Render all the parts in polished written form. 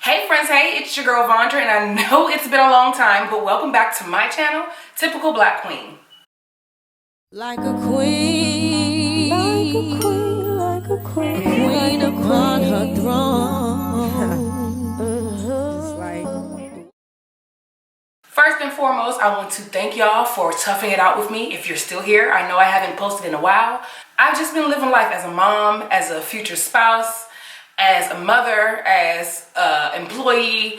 Hey friends, hey, it's your girl Vondra, and I know it's been a long time, but welcome back to my channel, Typical Black Queen. Like a queen, like a queen, like a queen, a queen upon her throne. First and foremost, I want to thank y'all for toughing it out with me. If you're still here, I know I haven't posted in a while. I've just been living life as a mom, as a future spouse, as a mother, as an employee,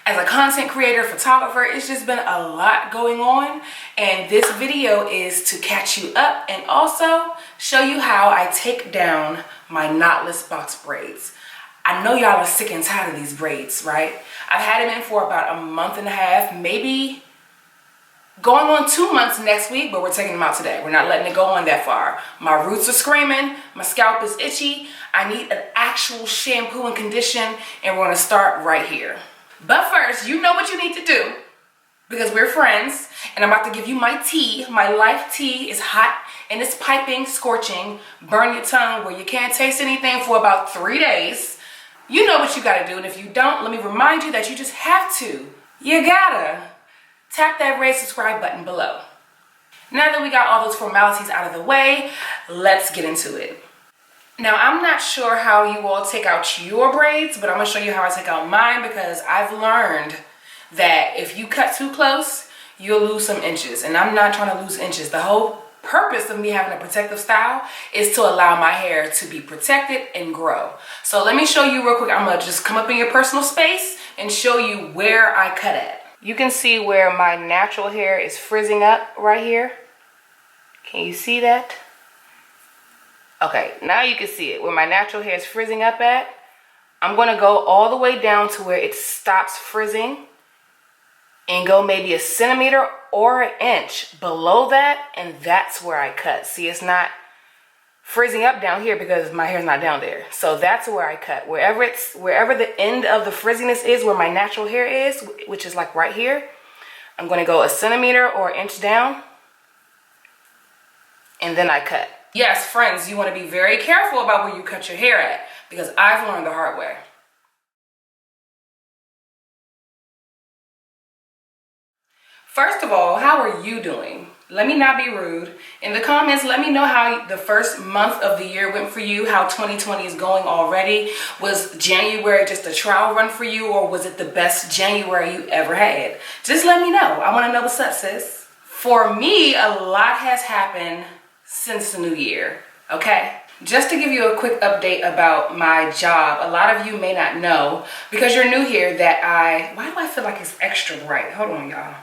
as a content creator, photographer. It's just been a lot going on, and this video is to catch you up and also show you how I take down my knotless box braids. I know y'all are sick and tired of these braids, right? I've had them in for about a month and a half, maybe going on 2 months next week, but we're taking them out today. We're not letting it go on that far. My roots are screaming, my scalp is itchy. I need an actual shampoo and condition, and we're gonna start right here. But first, you know what you need to do, because we're friends, and I'm about to give you my tea. My life tea is hot and it's piping, scorching, burn your tongue where you can't taste anything for about 3 days. You know what you gotta do, and if you don't, let me remind you that you just have to. You gotta tap that red subscribe button below. Now that we got all those formalities out of the way, let's get into it. Now, I'm not sure how you all take out your braids, but I'm gonna show you how I take out mine, because I've learned that if you cut too close, you'll lose some inches, and I'm not trying to lose inches. The whole purpose of me having a protective style is to allow my hair to be protected and grow. So let me show you real quick. I'm gonna just come up in your personal space and show you where I cut at. You can see where my natural hair is frizzing up right here. Can you see that? Okay, now you can see it, where my natural hair is frizzing up at. I'm gonna go all the way down to where it stops frizzing and go maybe a centimeter or an inch below that, and that's where I cut. See, it's not frizzing up down here because my hair's not down there. So that's where I cut. Wherever the end of the frizziness is, where my natural hair is, which is like right here, I'm gonna go a centimeter or an inch down, and then I cut. Yes, friends, you want to be very careful about where you cut your hair at, because I've learned the hard way. First of all, how are you doing? Let me not be rude. In the comments, let me know how the first month of the year went for you, how 2020 is going already. Was January just a trial run for you, or was it the best January you ever had? Just let me know. I want to know what's up, sis. For me, a lot has happened since the new year, okay? Just to give you a quick update about my job, a lot of you may not know, because you're new here, that why do I feel like it's extra bright? Hold on, y'all.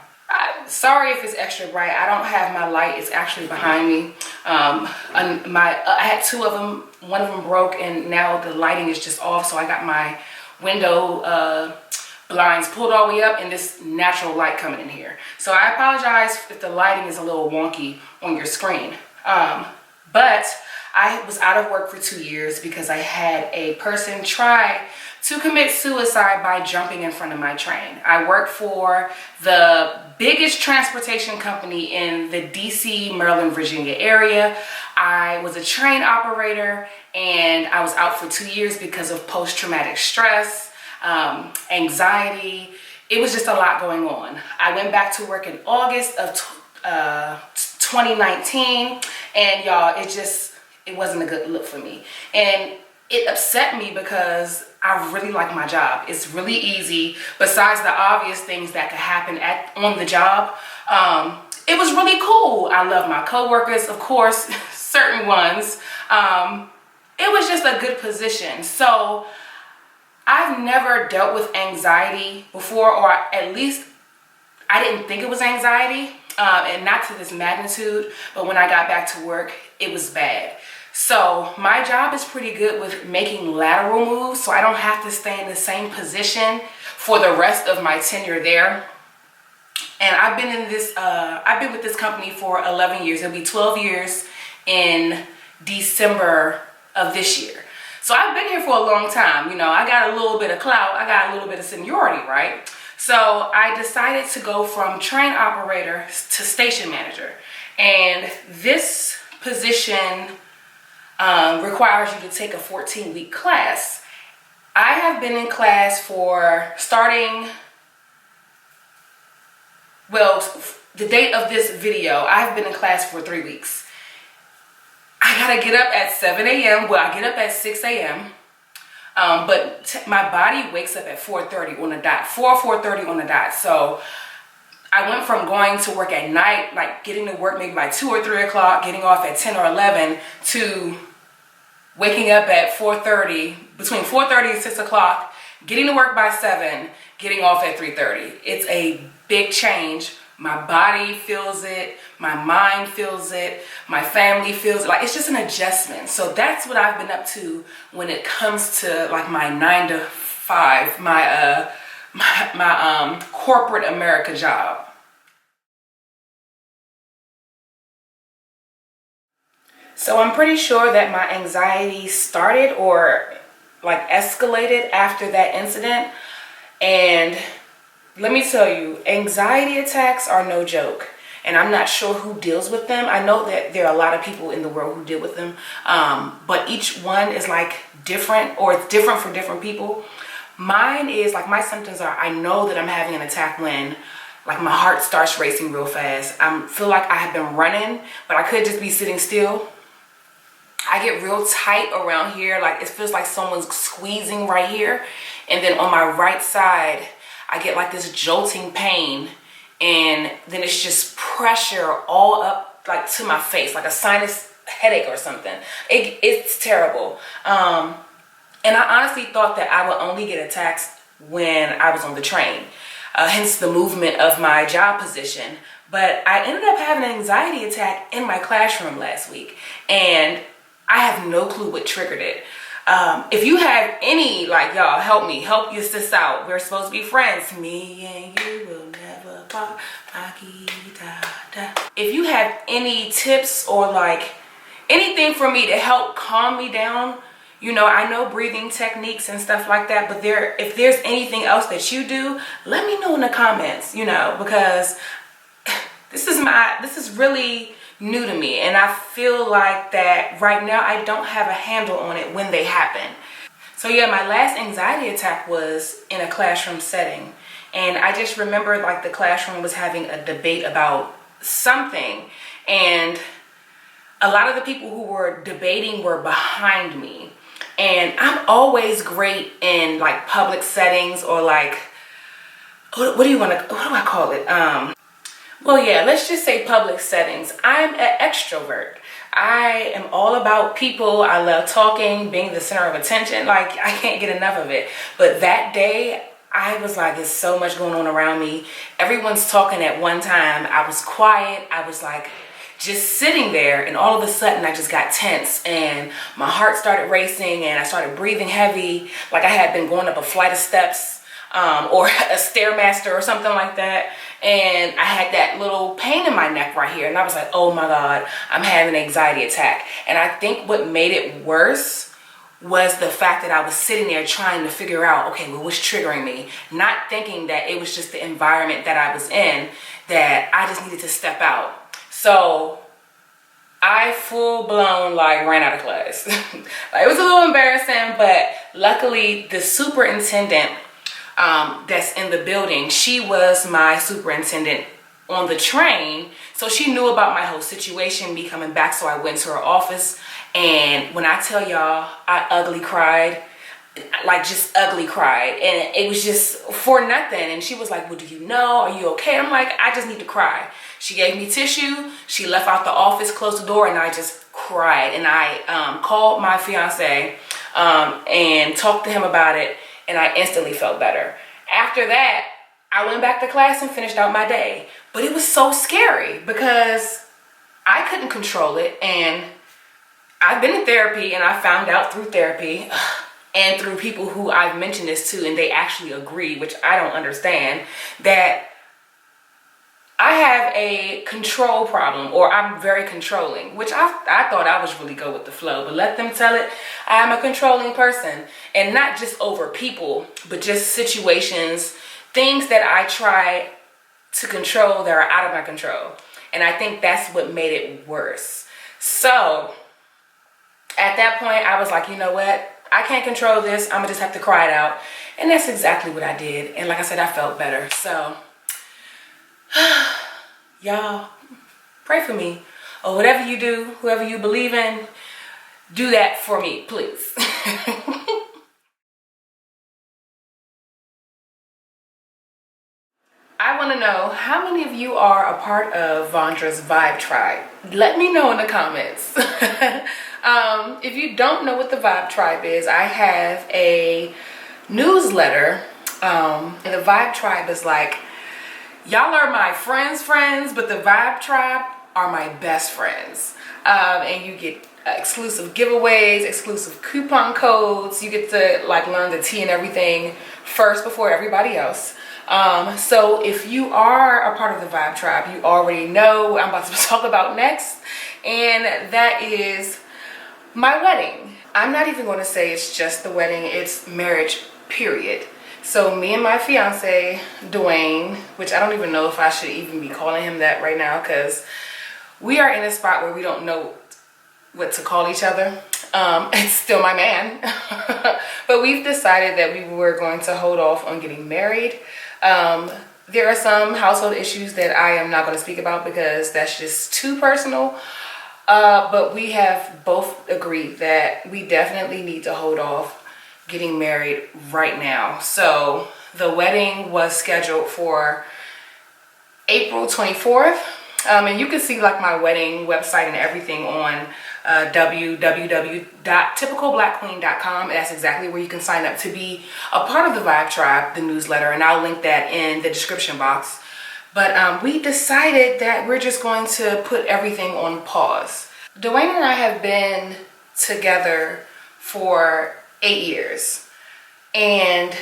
Sorry if it's extra bright. I don't have my light. It's actually behind me. I had two of them. One of them broke, and now the lighting is just off. So I got my window blinds pulled all the way up, and this natural light coming in here. So I apologize if the lighting is a little wonky on your screen. But I was out of work for 2 years because I had a person try to commit suicide by jumping in front of my train. I worked for the biggest transportation company in the DC, Maryland, Virginia area. I was a train operator, and I was out for 2 years because of post-traumatic stress, anxiety. It was just a lot going on. I went back to work in August of 2019, and y'all, it wasn't a good look for me. And it upset me because I really like my job. It's really easy. Besides the obvious things that could happen on the job, it was really cool. I love my coworkers, of course, certain ones. It was just a good position. So I've never dealt with anxiety before, or at least I didn't think it was anxiety, and not to this magnitude, but when I got back to work, it was bad. So my job is pretty good with making lateral moves, so I don't have to stay in the same position for the rest of my tenure there. And I've been with this company for 11 years. It'll be 12 years in December of this year. So I've been here for a long time. You know, I got a little bit of clout. I got a little bit of seniority, right? So I decided to go from train operator to station manager. And this position requires you to take a 14-week class. I have been in class for the date of this video, I have been in class for 3 weeks. I gotta get up at 7 a.m. Well, I get up at 6 a.m. But my body wakes up at 4:30 on the dot, 4:30 on the dot. So I went from going to work at night, like getting to work maybe by 2 or 3 o'clock, getting off at 10 or 11, to waking up at 4:30, between 4:30 and 6 o'clock, getting to work by 7, getting off at 3:30. It's a big change. My body feels it, my mind feels it, my family feels it. Like, it's just an adjustment. So that's what I've been up to when it comes to like my 9 to 5, my corporate America job. So I'm pretty sure that my anxiety started or like escalated after that incident. And let me tell you, anxiety attacks are no joke. And I'm not sure who deals with them. I know that there are a lot of people in the world who deal with them. But each one is like different, or it's different for different people. Mine is like, my symptoms are, I know that I'm having an attack when like my heart starts racing real fast. I feel like I have been running, but I could just be sitting still. I get real tight around here. Like, it feels like someone's squeezing right here. And then on my right side, I get like this jolting pain, and then it's just pressure all up like to my face, like a sinus headache or something. It's terrible. And I honestly thought that I would only get attacks when I was on the train, hence the movement of my job position. But I ended up having an anxiety attack in my classroom last week, and I have no clue what triggered it. If you have any, like, y'all, help your sis out. We're supposed to be friends. Me and you will never part. If you have any tips or like anything for me to help calm me down, you know, I know breathing techniques and stuff like that, but if there's anything else that you do, let me know in the comments, you know, because this is really new to me, and I feel like that right now I don't have a handle on it when they happen. So yeah, my last anxiety attack was in a classroom setting, and I just remember like the classroom was having a debate about something, and a lot of the people who were debating were behind me. And I'm always great in like public settings, or like, what do I call it? Well, yeah, let's just say public settings. I'm an extrovert. I am all about people. I love talking, being the center of attention. Like, I can't get enough of it. But that day, I was like, there's so much going on around me. Everyone's talking at one time. I was quiet. I was like just sitting there, and all of a sudden I just got tense, and my heart started racing, and I started breathing heavy, like I had been going up a flight of steps or a Stairmaster or something like that. And I had that little pain in my neck right here, and I was like, oh my God, I'm having an anxiety attack. And I think what made it worse was the fact that I was sitting there trying to figure out, okay, well, what's triggering me? Not thinking that it was just the environment that I was in, that I just needed to step out. So I full blown like ran out of class. Like, it was a little embarrassing, but luckily the superintendent that's in the building, she was my superintendent on the train, so she knew about my whole situation, me coming back. So I went to her office, and when I tell y'all, I ugly cried, like just ugly cried, and it was just for nothing. And she was like, well, do you know, are you okay? I'm like, I just need to cry. She gave me tissue, she left out the office, closed the door, and I just cried. And I called my fiance and talked to him about it, and I instantly felt better. After that, I went back to class and finished out my day. But it was so scary because I couldn't control it. And I've been in therapy, and I found out through therapy and through people who I've mentioned this to, and they actually agree, which I don't understand, that I have a control problem, or I'm very controlling, which I thought I was really go with the flow, but let them tell it. I'm a controlling person, and not just over people, but just situations, things that I try to control that are out of my control. And I think that's what made it worse. So at that point, I was like, you know what? I can't control this. I'm gonna just have to cry it out. And that's exactly what I did. And like I said, I felt better. So, y'all, pray for me. Or whatever you do, whoever you believe in, do that for me, please. I want to know how many of you are a part of Vondra's Vibe Tribe. Let me know in the comments. If you don't know what the Vibe Tribe is, I have a newsletter. And the Vibe Tribe is like, y'all are my friends, but the Vibe Tribe are my best friends. And you get exclusive giveaways, exclusive coupon codes. You get to like learn the tea and everything first before everybody else. So if you are a part of the Vibe Tribe, you already know what I'm about to talk about next. And that is my wedding. I'm not even going to say it's just the wedding, it's marriage, period. So me and my fiance, Dwayne, which I don't even know if I should even be calling him that right now, because we are in a spot where we don't know what to call each other. It's still my man. But we've decided that we were going to hold off on getting married. There are some household issues that I am not going to speak about because that's just too personal. But we have both agreed that we definitely need to hold off getting married right now. So the wedding was scheduled for April 24th. And you can see like my wedding website and everything on www.typicalblackqueen.com. That's exactly where you can sign up to be a part of the Vibe Tribe, the newsletter, and I'll link that in the description box. But we decided that we're just going to put everything on pause. Dwayne and I have been together for 8 years. And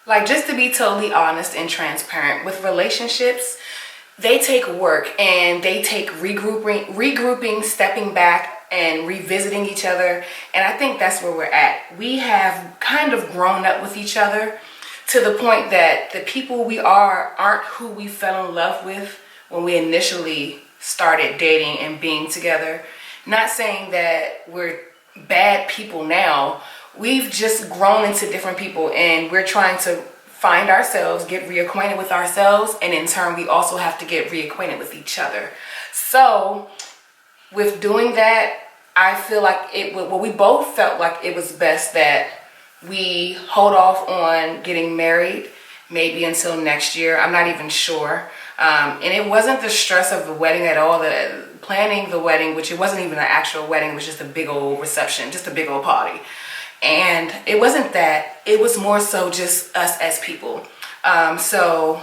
like, just to be totally honest and transparent, with relationships, they take work and they take regrouping, stepping back and revisiting each other. And I think that's where we're at. We have kind of grown up with each other to the point that the people we are aren't who we fell in love with when we initially started dating and being together. Not saying that we're bad people now. We've just grown into different people, and we're trying to find ourselves, get reacquainted with ourselves, and in turn we also have to get reacquainted with each other. So with doing that, I feel like we both felt like it was best that we hold off on getting married maybe until next year. I'm not even sure. And it wasn't the stress of the wedding at all, planning the wedding, which it wasn't even an actual wedding, it was just a big old reception, just a big old party. And it wasn't that, it was more so just us as people. So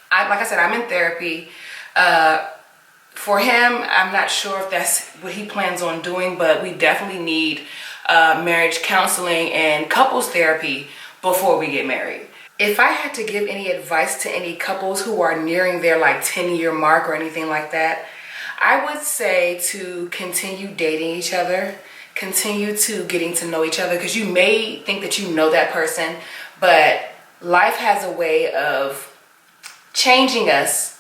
like I said, I'm in therapy. For him, I'm not sure if that's what he plans on doing, but we definitely need marriage counseling and couples therapy before we get married. If I had to give any advice to any couples who are nearing their like 10-year mark or anything like that, I would say to continue dating each other, continue to getting to know each other, because you may think that you know that person, but life has a way of changing us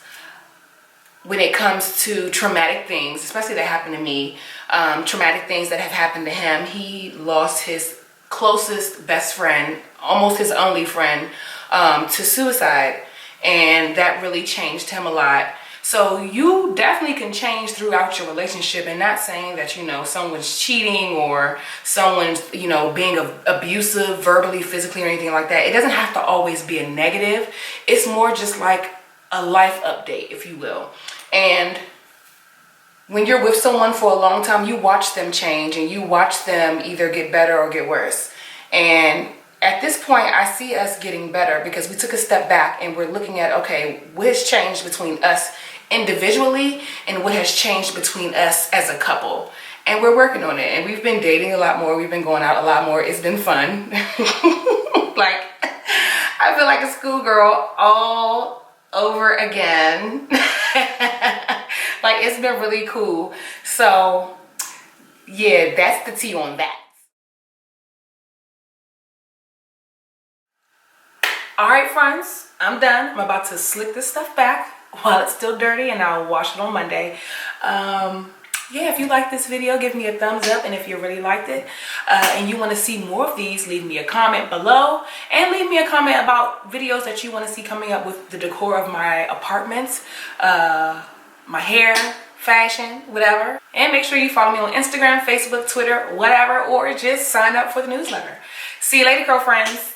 when it comes to traumatic things, especially that happened to me, traumatic things that have happened to him. He lost his closest best friend, almost his only friend, to suicide, and that really changed him a lot. So you definitely can change throughout your relationship, and not saying that, you know, someone's cheating or someone's, you know, being abusive verbally, physically, or anything like that. It doesn't have to always be a negative. It's more just like a life update, if you will. And when you're with someone for a long time, you watch them change and you watch them either get better or get worse. And at this point, I see us getting better because we took a step back and we're looking at, okay, what has changed between us individually and what has changed between us as a couple. And we're working on it. And we've been dating a lot more. We've been going out a lot more. It's been fun. Like, I feel like a schoolgirl all over again. Like, it's been really cool. So yeah, that's the tea on that. All right, friends, I'm done. I'm about to slick this stuff back while it's still dirty, and I'll wash it on Monday. yeah, if you like this video, give me a thumbs up. And if you really liked it and you want to see more of these, leave me a comment below. And leave me a comment about videos that you want to see coming up with the decor of my apartments, my hair, fashion, whatever. And make sure you follow me on Instagram, Facebook, Twitter, whatever, or just sign up for the newsletter. See you later, girlfriends.